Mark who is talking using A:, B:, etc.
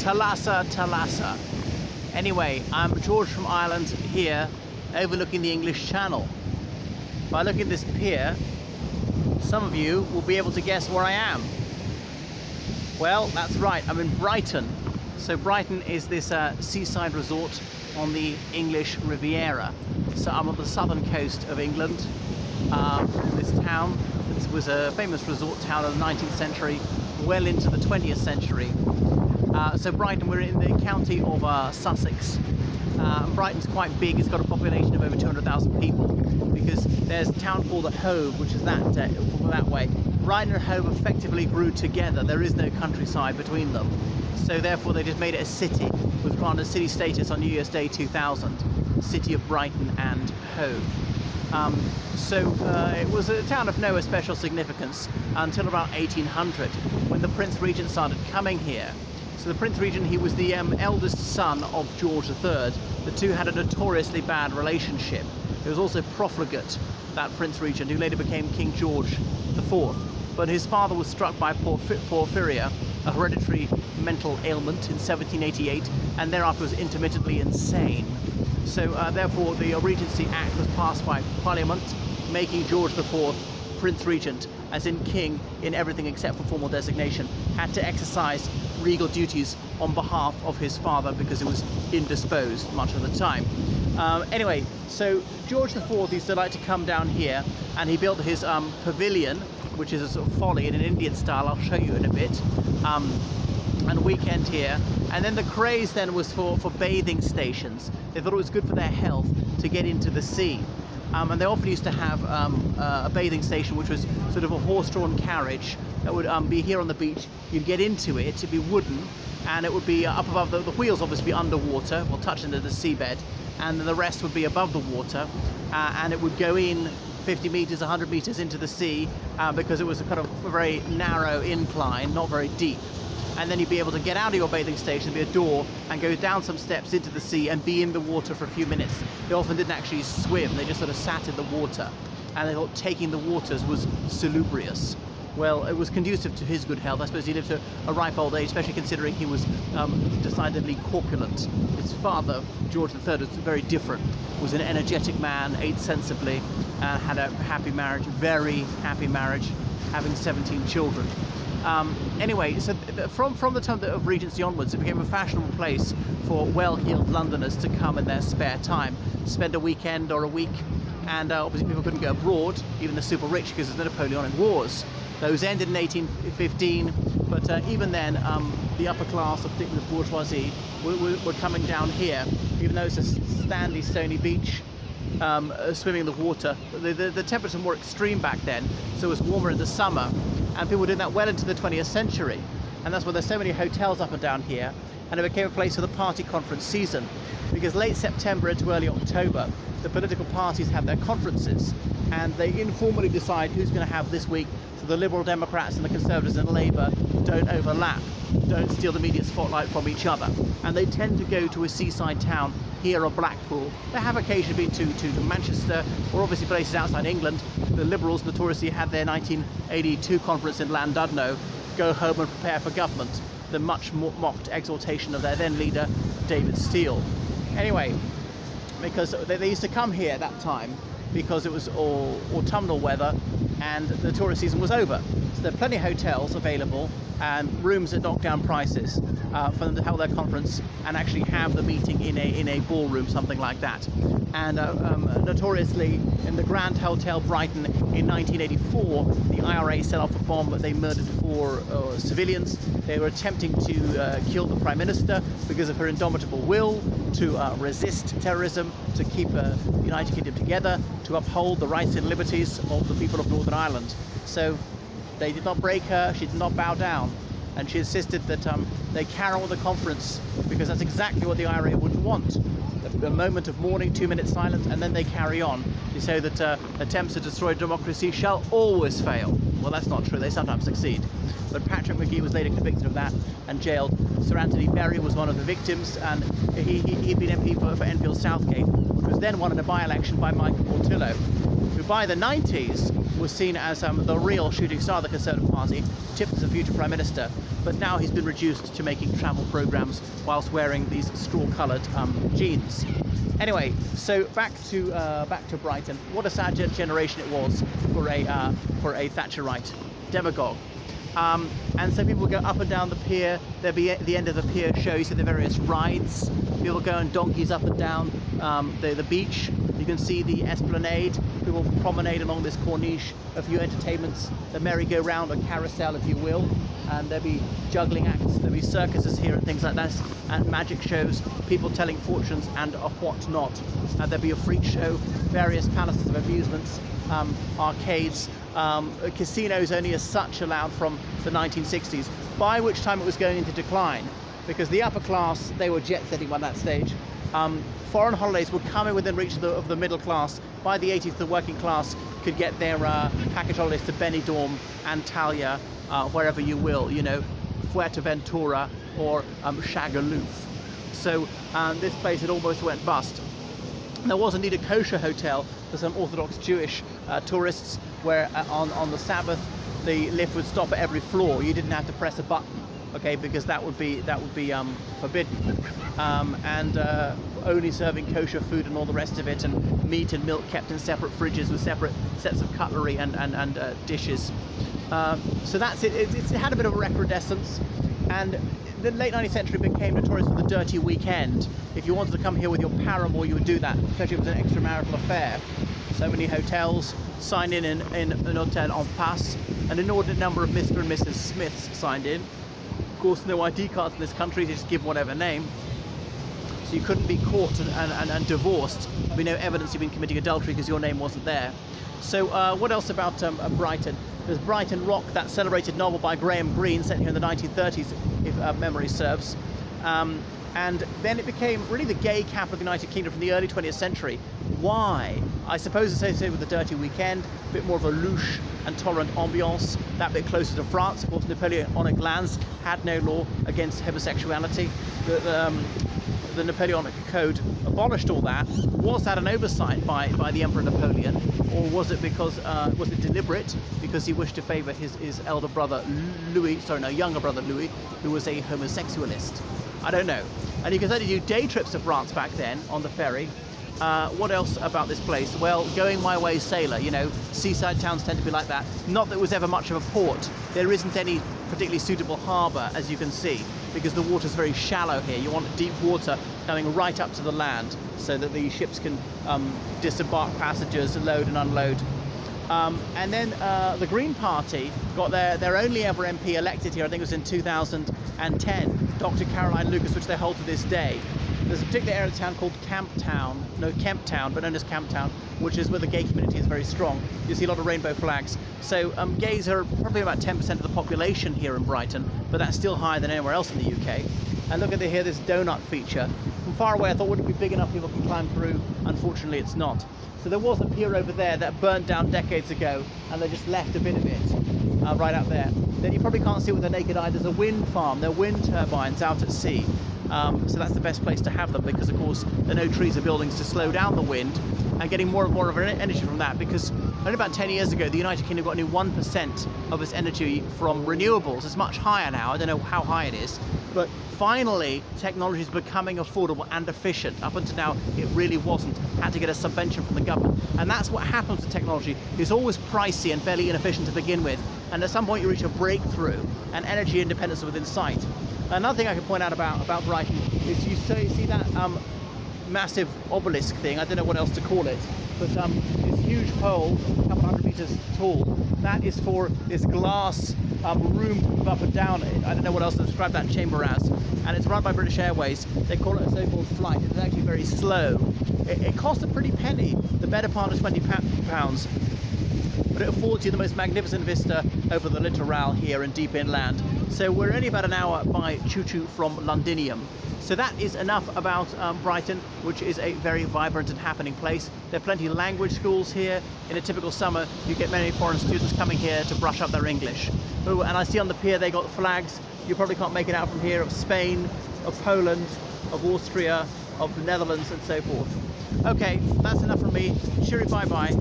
A: Thalassa, Thalassa. Anyway, I'm George from Ireland here, overlooking the English Channel. By looking at this pier, some of you will be able to guess where I am. Well, that's right, I'm in Brighton. So Brighton is this seaside resort on the English Riviera. So I'm on the southern coast of England. This town, it was a famous resort town of the 19th century, well into the 20th century. So Brighton, we're in the county of Sussex. Brighton's quite big, it's got a population of over 200,000 people, because there's a town called Hove, which is that way. Brighton and Hove effectively grew together, there is no countryside between them. So therefore they just made it a city, was granted city status on New Year's Day 2000, City of Brighton and Hove. It was a town of no special significance until about 1800, when the Prince Regent started coming here. So the Prince Regent, he was the eldest son of George III. The two had a notoriously bad relationship. He was also profligate, that Prince Regent, who later became King George IV. But his father was struck by porphyria, a hereditary mental ailment, in 1788, and thereafter was intermittently insane. So therefore the Regency Act was passed by Parliament, making George IV Prince Regent, as in king in everything except for formal designation, had to exercise regal duties on behalf of his father because he was indisposed much of the time. Anyway, so George IV used to like to come down here, and he built his pavilion, which is a sort of folly in an Indian style, I'll show you in a bit, and a weekend here. And then the craze then was for bathing stations. They thought it was good for their health to get into the sea. And they often used to have a bathing station which was sort of a horse-drawn carriage that would be here on the beach. You'd get into it, it'd be wooden, and it would be up above, the wheels obviously be underwater, well touched into the seabed, and then the rest would be above the water, and it would go in 50 meters, 100 meters into the sea, because it was a kind of a very narrow incline, not very deep. And then you'd be able to get out of your bathing station, there'd be a door, and go down some steps into the sea and be in the water for a few minutes. They often didn't actually swim, they just sort of sat in the water, and they thought taking the waters was salubrious. Well, it was conducive to his good health. I suppose he lived to a ripe old age, especially considering he was decidedly corpulent. His father, George III, was very different, was an energetic man, ate sensibly, had a happy marriage, very happy marriage, having 17 children. Anyway, so from the time of Regency onwards, it became a fashionable place for well-heeled Londoners to come in their spare time, spend a weekend or a week, and obviously people couldn't go abroad, even the super rich, because there's the Napoleonic Wars. Those ended in 1815, but even then, the upper class, particularly the bourgeoisie, were coming down here, even though it's a sandy, stony beach. Swimming in the water. The temperatures were more extreme back then, so it was warmer in the summer, and people were doing that well into the 20th century, and that's why there's so many hotels up and down here, and it became a place for the party conference season, because late September into early October the political parties have their conferences, and they informally decide who's going to have this week, so the Liberal Democrats and the Conservatives and Labour don't overlap, don't steal the media spotlight from each other, and they tend to go to a seaside town here or Blackpool. They have occasionally been to Manchester, or obviously places outside England. The Liberals notoriously had their 1982 conference in Llandudno, go home and prepare for government, the much mocked exhortation of their then leader, David Steele. Anyway, because they used to come here at that time because it was all autumnal weather and the tourist season was over. So there are plenty of hotels available and rooms at knockdown prices for them to hold their conference and actually have the meeting in a ballroom, something like that. And notoriously, in the Grand Hotel Brighton in 1984, the IRA set off a bomb, but they murdered 4 civilians. They were attempting to kill the Prime Minister because of her indomitable will to resist terrorism, to keep the United Kingdom together, to uphold the rights and liberties of the people of Northern Ireland. So they did not break her, she did not bow down, and she insisted that they carry on with the conference, because that's exactly what the IRA would want. A moment of mourning, 2 minutes silence, and then they carry on. They say that attempts to destroy democracy shall always fail. Well, that's not true, they sometimes succeed. But Patrick Magee was later convicted of that and jailed. Sir Anthony Berry was one of the victims, and he'd been MP for Enfield Southgate, which was then won in a by-election by Michael Portillo, who by the 90s was seen as the real shooting star of the Conservative Party, tipped as a future Prime Minister. but now he's been reduced to making travel programs whilst wearing these straw-coloured jeans. Anyway, so back to Brighton. What a sad generation it was for a Thatcherite demagogue. And so people go up and down the pier. There'll be at the end of the pier show, you see the various rides. People go on donkeys up and down the beach. You can see the esplanade. People promenade along this corniche. A few entertainments, the merry-go-round, or carousel, if you will. And there'll be juggling acts. There'll be circuses here and things like that, and magic shows, people telling fortunes and what not. There'll be a freak show, various palaces of amusements, arcades. Casinos only as such allowed from the 1960s, by which time it was going into decline, because the upper class, they were jet setting by that stage. Foreign holidays were coming within reach of the middle class. By the 80s, the working class could get their package holidays to Benidorm, Antalya, wherever you will, you know, Fuerteventura or Shagaloof. So this place had almost went bust. There was indeed a kosher hotel for some Orthodox Jewish tourists, where on the Sabbath the lift would stop at every floor. You didn't have to press a button, okay, because that would be forbidden, and only serving kosher food and all the rest of it, and meat and milk kept in separate fridges with separate sets of cutlery and dishes. So that's it. It's had a bit of a recrudescence, and the late 19th century became notorious for the dirty weekend. If you wanted to come here with your paramour, you would do that, especially if it was an extramarital affair. So many hotels signed in an hotel en passe. An inordinate number of Mr. and Mrs. Smiths signed in. Of course, no ID cards in this country, they just give whatever name. So you couldn't be caught and divorced. There'd be no evidence you've been committing adultery because your name wasn't there. So what else about Brighton? There's Brighton Rock, that celebrated novel by Graham Greene, set here in the 1930s, if memory serves. And then it became really the gay capital of the United Kingdom from the early 20th century. Why? I suppose associated with the dirty weekend, a bit more of a louche and tolerant ambiance, that bit closer to France. Of course, Napoleonic lands had no law against homosexuality. The Napoleonic Code abolished all that. Was that an oversight by the Emperor Napoleon, or was it because was it deliberate because he wished to favour his elder brother younger brother Louis, who was a homosexualist? I don't know. And you can certainly do day trips to France back then on the ferry. What else about this place? Well, going my way sailor, you know, seaside towns tend to be like that. Not that it was ever much of a port. There isn't any particularly suitable harbour, as you can see, because the water's very shallow here. You want deep water coming right up to the land so that the ships can disembark passengers, load and unload. And then the Green Party got their only ever MP elected here, I think it was in 2010, Dr. Caroline Lucas, which they hold to this day. There's a particular area of town called Kemptown, but known as Camptown, which is where the gay community is very strong. You see a lot of rainbow flags. So gays are probably about 10% of the population here in Brighton, but that's still higher than anywhere else in the UK. And look at here, this donut feature. From far away I thought, would it be big enough people can climb through? Unfortunately it's not. So there was a pier over there that burnt down decades ago, and they just left a bit of it right out there. Then you probably can't see with the naked eye, there's a wind farm. They're wind turbines out at sea. So that's the best place to have them, because of course there are no trees or buildings to slow down the wind, and getting more and more of energy from that, because only about 10 years ago the United Kingdom got only 1% of its energy from renewables. It's much higher now. I don't know how high it is, but finally technology is becoming affordable and efficient. Up until now it really wasn't. Had to get a subvention from the government, and that's what happens with technology. It's always pricey and fairly inefficient to begin with, and at some point you reach a breakthrough and energy independence is within sight. Another thing I can point out about Brighton is you see that massive obelisk thing. I don't know what else to call it, but this huge pole, a couple hundred meters tall, that is for this glass room up and down. I don't know what else to describe that chamber as, and it's run by British Airways. They call it a so-called flight. It's actually very slow. It costs a pretty penny, the better part of £20, but it affords you the most magnificent vista over the littoral here and deep inland. So we're only about an hour by choo-choo from Londinium. So that is enough about Brighton, which is a very vibrant and happening place. There are plenty of language schools here. In a typical summer, you get many foreign students coming here to brush up their English. Oh, and I see on the pier they got flags. You probably can't make it out from here, of Spain, of Poland, of Austria, of the Netherlands, and so forth. Okay, that's enough from me. Cheery bye-bye.